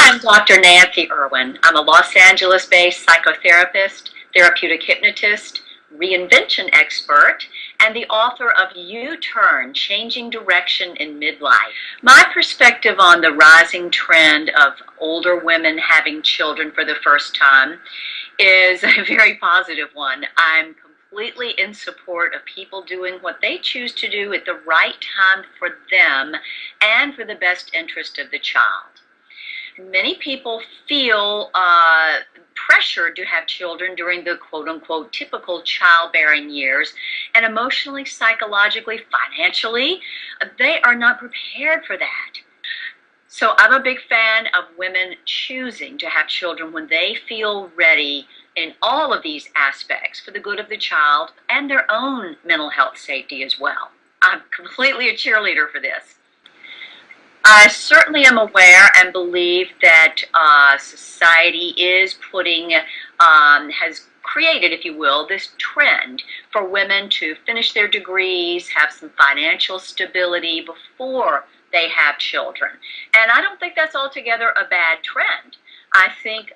I'm Dr. Nancy Irwin. I'm a Los Angeles-based psychotherapist, therapeutic hypnotist, reinvention expert, and the author of U-Turn, Changing Direction in Midlife. My perspective on the rising trend of older women having children for the first time is a very positive one. I'm completely in support of people doing what they choose to do at the right time for them and for the best interest of the child. Many people feel pressured to have children during the quote-unquote typical childbearing years, and emotionally, psychologically, financially, they are not prepared for that. So I'm a big fan of women choosing to have children when they feel ready in all of these aspects for the good of the child and their own mental health safety as well. I'm completely a cheerleader for this. I certainly am aware and believe that society is has created, if you will, this trend for women to finish their degrees, have some financial stability before they have children. And I don't think that's altogether a bad trend. I think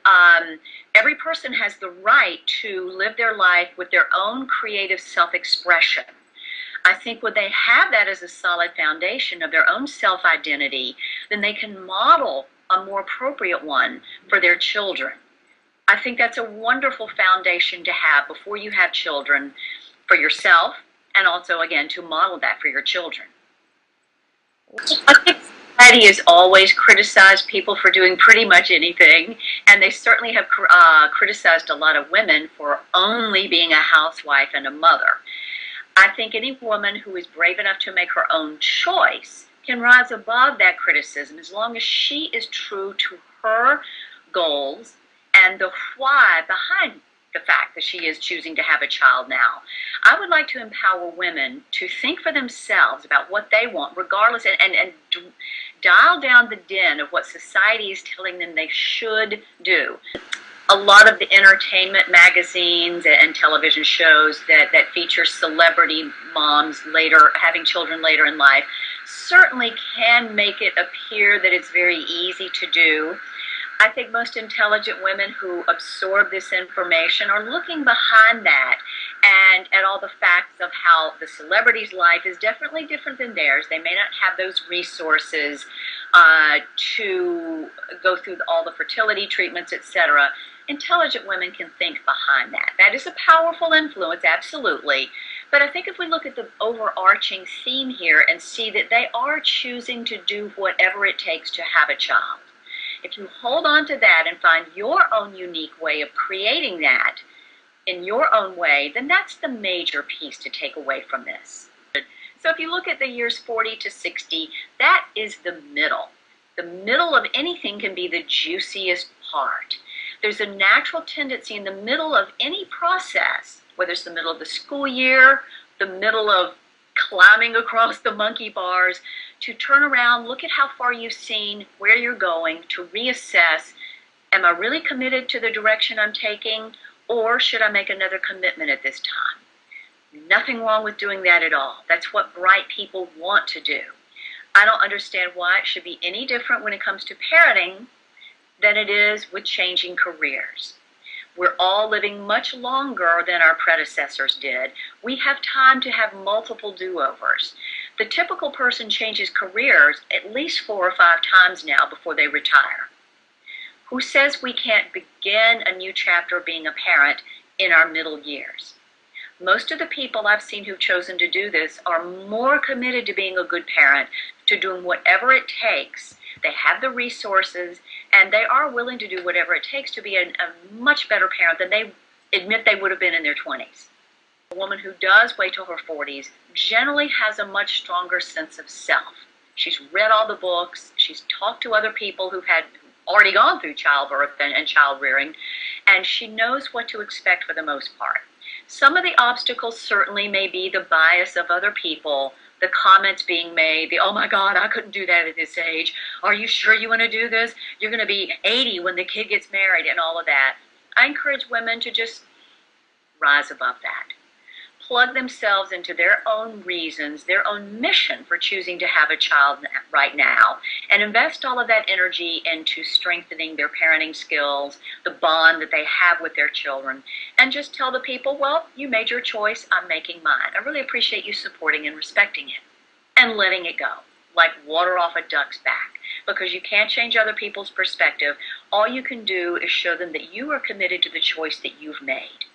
every person has the right to live their life with their own creative self-expression. I think when they have that as a solid foundation of their own self-identity, then they can model a more appropriate one for their children. I think that's a wonderful foundation to have before you have children for yourself, and also, again, to model that for your children. I think society has always criticized people for doing pretty much anything, and they certainly have criticized a lot of women for only being a housewife and a mother. I think any woman who is brave enough to make her own choice can rise above that criticism as long as she is true to her goals and the why behind the fact that she is choosing to have a child now. I would like to empower women to think for themselves about what they want, regardless, and dial down the din of what society is telling them they should do. A lot of the entertainment magazines and television shows that feature celebrity moms having children later in life certainly can make it appear that it's very easy to do. I think most intelligent women who absorb this information are looking behind that and at all the facts of how the celebrity's life is definitely different than theirs. They may not have those resources to go through all the fertility treatments, etc. Intelligent women can think behind that. That is a powerful influence, absolutely. But I think if we look at the overarching theme here and see that they are choosing to do whatever it takes to have a child, if you hold on to that and find your own unique way of creating that in your own way, then that's the major piece to take away from this. So if you look at the years 40 to 60, that is the middle. The middle of anything can be the juiciest part. There's a natural tendency in the middle of any process, whether it's the middle of the school year, the middle of climbing across the monkey bars, to turn around, look at how far you've seen, where you're going, to reassess, am I really committed to the direction I'm taking, or should I make another commitment at this time? Nothing wrong with doing that at all. That's what bright people want to do. I don't understand why it should be any different when it comes to parenting than it is with changing careers. We're all living much longer than our predecessors did. We have time to have multiple do-overs. The typical person changes careers at least 4 or 5 times now before they retire. Who says we can't begin a new chapter of being a parent in our middle years? Most of the people I've seen who've chosen to do this are more committed to being a good parent, to doing whatever it takes. They have the resources, and they are willing to do whatever it takes to be a much better parent than they admit they would have been in their 20s. A woman who does wait till her 40s generally has a much stronger sense of self. She's read all the books, she's talked to other people who've already gone through childbirth and child rearing, and she knows what to expect for the most part. Some of the obstacles certainly may be the bias of other people, the comments being made, the, oh my God, I couldn't do that at this age. Are you sure you want to do this? You're going to be 80 when the kid gets married and all of that. I encourage women to just rise above that. plug themselves into their own reasons, their own mission for choosing to have a child right now, and invest all of that energy into strengthening their parenting skills, the bond that they have with their children, and just tell the people, well, you made your choice, I'm making mine. I really appreciate you supporting and respecting it, and letting it go, like water off a duck's back, because you can't change other people's perspective. All you can do is show them that you are committed to the choice that you've made.